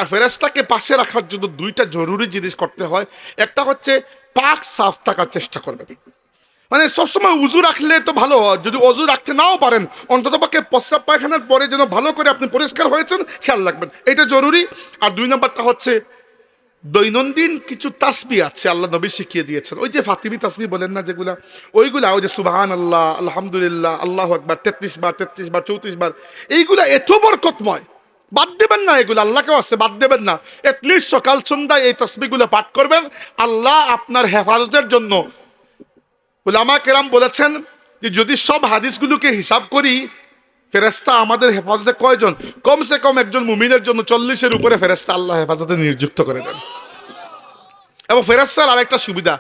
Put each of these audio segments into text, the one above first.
আর ফেরেশতাকে পাশে রাখার জন্য দুইটা জরুরি জিনিস করতে হয়। একটা হচ্ছে পাক সাফ থাকার চেষ্টা করবেন, মানে সবসময় উজু রাখলে তো ভালো, যদি অজু রাখতে নাও পারেন অন্তত পক্ষে প্রস্রাব পায়খানার পরে যেন ভালো করে আপনি পরিষ্কার হয়েছেন খেয়াল রাখবেন, এটা জরুরি। আর দুই নম্বরটা হচ্ছে দৈনন্দিন কিছু তাসবিহ আছে আল্লাহ নবী শিখিয়ে দিয়েছেন, ওই যে ফাতিমি তাসবিহ বলেন না যেগুলা, ওইগুলা ওই যে সুবহানাল্লাহ, আলহামদুলিল্লাহ, আল্লাহু আকবার 33 বার 33 বার 34 বার, এইগুলা এত বরকতময়, বাদ দেবেন না এগুলো, আল্লাহকেও আছে বাদ দেবেন না। এটলিস্ট সকাল সন্ধ্যায় এই তাসবিহগুলো পাঠ করবেন, আল্লাহ আপনার হেফাজতের জন্য। উলামা কেরাম বলেছেন যে যদি সব হাদিসগুলোকে হিসাব করি, ফেরেশতা আমাদের হেফাজতে কয়জন, কমসে কম একজন মুমিনের জন্য 40-এর উপরে ফেরেশতা আল্লাহ হেফাজতে নিযুক্ত করে দেন। এবং ফেরেশতার আরেকটা সুবিধা,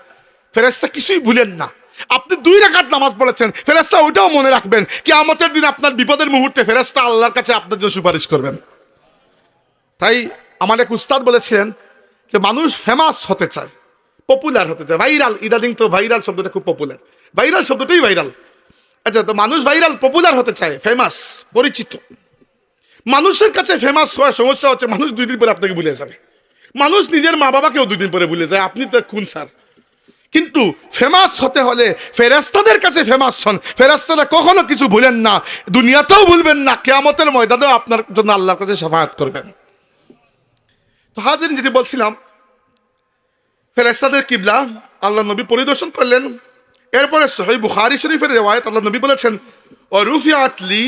ফেরেশতা কিছুই ভুলেন না। আপনি 2 রাকাত নামাজ পড়েছেন, ফেরেশতা ওইটাও মনে রাখবেন, কিয়ামতের দিন আপনার বিপদের মুহূর্তে ফেরেশতা আল্লাহর কাছে আপনার জন্য সুপারিশ করবেন। তাই আমার এক উস্তাদ বলেছিলেন যে মানুষ ফেমাস হতে চায়, পপুলার হতে চায়, ভাইরাল, ইদানিং তো ভাইরাল শব্দটা খুব পপুলার, ভাইরাল শব্দটাই ভাইরাল। আচ্ছা, তো মানুষ ভাইরাল পপুলার হতে চায়, ফেমাস, পরিচিত। মানুষের কাছে ফেমাস হওয়ার সমস্যা হচ্ছে মানুষ 2 দিন পরে আপনাকে ভুলে যাবে, মানুষ নিজের মা বাবাকেও 2 দিন পরে ভুলে যায়, আপনি তো কোন স্যার। কিন্তু ফেমাস হতে হলে ফেরেশতাদের কাছে ফেমাস হন, ফেরেশতারা কখনো কিছু ভুলেন না, দুনিয়াতেও ভুলবেন না, কিয়ামতের ময়দানেও আপনার জন্য আল্লাহর কাছে শাফাআত করবেন। তো হাজিরিন, যেটি বলছিলাম, ফেরেশতাদের কিবলা আল্লাহ নবী পরিদর্শন করলেন। এরপরে সহিহ বুখারী শরীফের রিওয়ায়াত, আল্লাহ নবী বলেছেন ও রুফিআত লি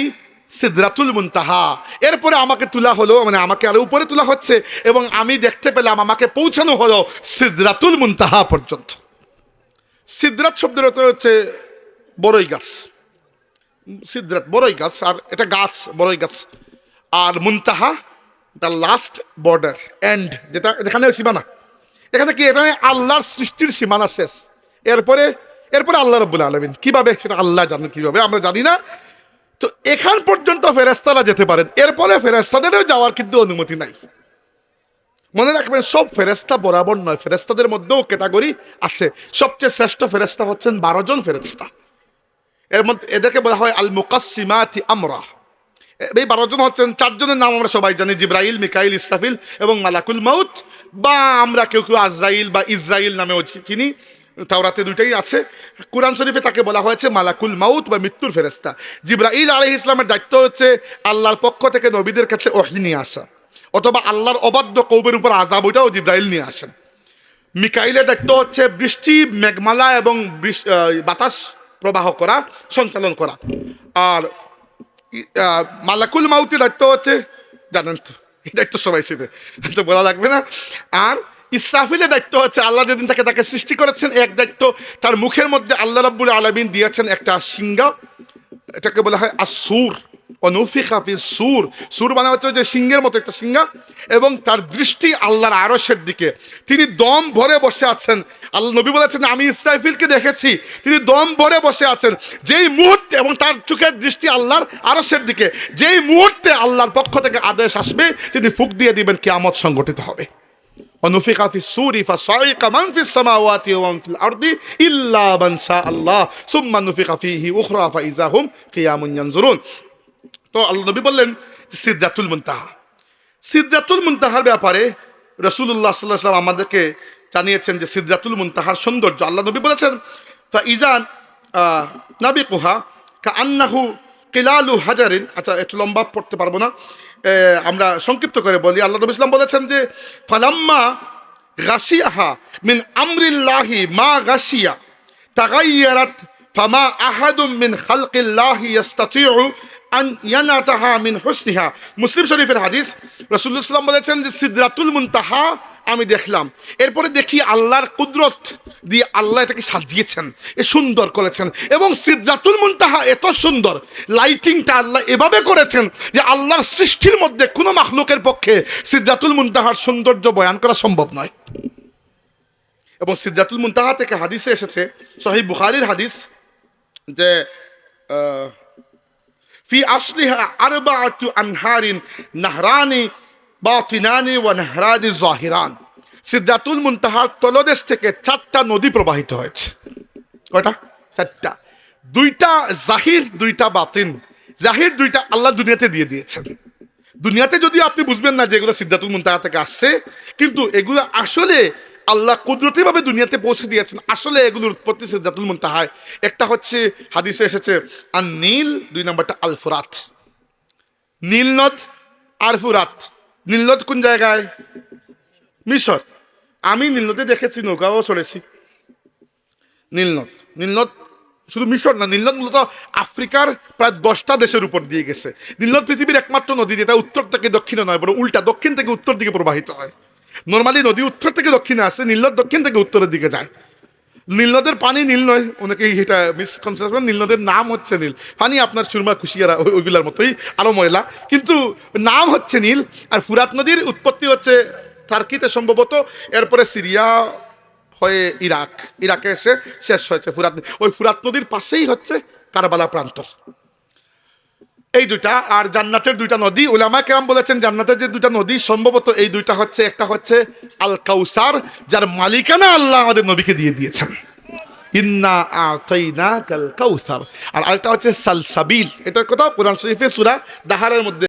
সিদরাতুল মুনতাহা, এরপরে আমাকে তোলা হলো, মানে আমাকে আরো উপরে তোলা হচ্ছে এবং আমি দেখতে পেলাম আমাকে পৌঁছানো হলো সিদরাতুল মুনতাহা পর্যন্ত। সিদরাত শব্দের অর্থ হচ্ছে বড়ই গাছ, সিদরাত বড়ই গাছ, আর এটা গাছ, বড়ই গাছ। আর মুনতাহা দ্য লাস্ট বর্ডার, এন্ড, যেটা যেখানে সীমানা, এখানে কি, এখানে আল্লাহর সৃষ্টির সীমানা শেষ। এরপরে এরপরে আল্লাহ রাব্বুল আলামিন, কিভাবে সেটা আল্লাহ জানেন, কিভাবে আমরা জানি না। তো এখান পর্যন্ত ফেরেশতারা যেতে পারেন, এরপরে ফেরেশতাদেরও যাওয়ার কিন্তু অনুমতি নাই। মনে রাখবেন, সব ফেরেশতা বরাবর নয়, ফেরেশতাদের মধ্যেও ক্যাটাগরি আছে। সবচেয়ে শ্রেষ্ঠ ফেরেশতা হচ্ছেন 12 জন ফেরেশতা, এর মধ্যে এদেরকে বলা হয় আল মুকাসসিমাতি আমরা। এই 12 জন হচ্ছেন, 4 জনের নাম আমরা সবাই জানি, জিবরাইল, মিকাইল, ইসরাফিল এবং মালাকুল মাউত, বা আমরা কেউ কেউ আজরাইল বা ইসরাইল নামেও চিনি, তাওরাতে 2টাই আছে। কুরআন শরীফে তাকে বলা হয়েছে মালাকুল মাউত বা মৃত্যুর ফেরেশতা। জিবরাইল আলাইহিস সালামের দায়িত্ব হচ্ছে আল্লাহর পক্ষ থেকে নবীদের কাছে ওহী নিয়ে আসা, অথবা আল্লাহর অবাধ্য কওমের উপর আযাব, ওইটাও জিবরাইল নিয়ে আসেন। মিকাইলের দায়িত্ব হচ্ছে বৃষ্টি, মেঘমালা এবং বাতাস প্রবাহ করা, সঞ্চালন করা। আর মালাকুল মাউতের দায়িত্ব হচ্ছে, জানেন তো, এই দায়িত্ব সবাই ছিলেন, তো বলা লাগবে না। আর ইসরাফিলের দায়িত্ব হচ্ছে, আল্লাহ যেদিন তাকে সৃষ্টি করেছেন, এক দায়িত্ব, তার মুখের মধ্যে আল্লাহ রাব্বুল আলামিন দিয়েছেন একটা সিংহা, এটাকে বলা হয় আসুর, অনুফিখা ফিস সুর, সুর মানে হচ্ছে যে সিংহের মতো একটা সিংহা, এবং তার দৃষ্টি আল্লাহর আরশের দিকে, তিনি দম ভরে বসে আছেন। আল্লাহ নবী বলেছেন আমি ইসরাফিলকে দেখেছি, তিনি দম ভরে বসে আছেন, যেই মুহূর্তে, এবং তার চোখের দৃষ্টি আল্লাহর আরশের দিকে, যেই মুহূর্তে আল্লাহর পক্ষ থেকে আদেশ আসবে তিনি ফুঁক দিয়ে দিবেন, কিয়ামত সংগঠিত হবে। ونفخ في الصور فصعق من في السماوات ومن في الأرض إلا من شاء الله ثم نفخ فيه أخرى فإذا هم قيام ينظرون। তো আল্লাহ নবী বললেন সিদরাতুল মুনতাহা, সিদরাতুল মুনতাহার ব্যাপারে রাসূলুল্লাহ সাল্লাল্লাহু আলাইহি ওয়াসাল্লাম আমাদেরকে জানিয়েছেন যে সিদরাতুল মুনতাহার সৌন্দর্য। আল্লাহ নবী বলেছেন ফাইজা নাবিকুহা কাআন্নাহু কিলালু হাজারিন। আচ্ছা, একটু লম্বা পড়তে পারবো না, আমরা সংক্ষিপ্ত করে বলি। আল্লাহ নবী ইসলাম বলেছেন যে ফালাম্মা গাশিয়াহা মিন আমরিল্লাহি মা গাশিয়া তাগায়্যারাত ফামা আহাদুম মিন খালকিল্লাহি ইস্তাতিউ আন ইয়ানাতাহা মিন হুসনিহা। মুসলিম শরীফের হাদিস, রাসূলুল্লাহ সাল্লাল্লাহু আলাইহি ওয়াসাল্লাম বলেছেন যে সিদরাতুল মুনতাহা আমি দেখলাম, এরপরে দেখি আল্লাহর কুদরত দিয়ে আল্লাহ এটাকে সাজিয়েছেন, এ সুন্দর করেছেন, এবং সিদরাতুল মুনতাহা এত সুন্দর, লাইটিংটা আল্লাহ এভাবে করেছেন যে আল্লাহর সৃষ্টির মধ্যে কোনো মাখলুকের পক্ষে সিদরাতুল মুনতাহার সৌন্দর্য বয়ান করা সম্ভব নয়। এবং সিদরাতুল মুনতাহা থেকে হাদিসে এসেছে, সহিহ বুখারীর হাদিস, যে ফি আসলিহা আরবাআতু আনহারিন নাহরানি বাতিনানি ওয়া নাহরানি যাহিরান। সিদরাতুল মুনতাহার তলদেশ থেকে 4টা নদী প্রবাহিত হয়েছে। কয়টা? 4টা। 2টা জাহির, 2টা বাতিন। জাহির 2টা আল্লাহ দুনিয়াতে দিয়ে দিয়েছেন, দুনিয়াতে যদি আপনি বুঝবেন না যে এগুলো সিদ্ধাতুল মুনতাহা থেকে আসছে, কিন্তু এগুলো আসলে আল্লাহ কুদরতিভাবে দুনিয়াতে পৌঁছে দিয়েছেন। আসলে এগুলোর উৎপত্তি সিদ্ধাতুল মুনতাহায়। একটা হচ্ছে হাদিসে এসেছে আর নীল, 2 নম্বরটা আল ফুরাত। নীল নদ আর ফুরাত। নীল নদ কোন জায়গায়? মিশর। আমি নীল নদে দেখেছি, নৌকাও চলেছি। নীলনদ, নীলনদ শুধু মিশর না, নীলনদ মূলত আফ্রিকার প্রায় 10টা দেশের উপর দিয়ে গেছে। নীলনদ পৃথিবীর একমাত্র নদী যেটা উত্তর থেকে দক্ষিণে নয়, বরং উল্টা দক্ষিণ থেকে উত্তর দিকে প্রবাহিত হয়। নর্মালি নদী উত্তর থেকে দক্ষিণে আসে, নীলনদ দক্ষিণ থেকে উত্তরের দিকে যায়। নীলনদের পানি নীল নয়, অনেকেই এটা মিসকনসেপশন। নীলনদের নাম হচ্ছে নীল। পানি আপনার সুরমা কুশিয়ারা ওইগুলার মতোই, আরো ময়লা, কিন্তু নাম হচ্ছে নীল। আর ফুরাত নদীর উৎপত্তি হচ্ছে টার্কিতে সম্ভবত, এরপরে সিরিয়া হয়ে ইরাক, ইরাকে এসে শেষ হয়েছে ফুরাত। ওই ফুরাত নদীর পাশেই হচ্ছে কারবালা প্রান্তর। এই দুইটা। আর জান্নাতের 2টা নদী, উলামা কেরাম বলেছেন জান্নাতের যে 2টা নদী সম্ভবত এই 2টা হচ্ছে, একটা হচ্ছে আল কাউসার, যার মালিকানা আল্লাহ আমাদের নবীকে দিয়ে দিয়েছেন, ইন্না আতাইনাকাল কাউসার। আর আরেকটা হচ্ছে সালসাবিল, এটার কথা কোরআন শরীফে সূরা দাহারের মধ্যে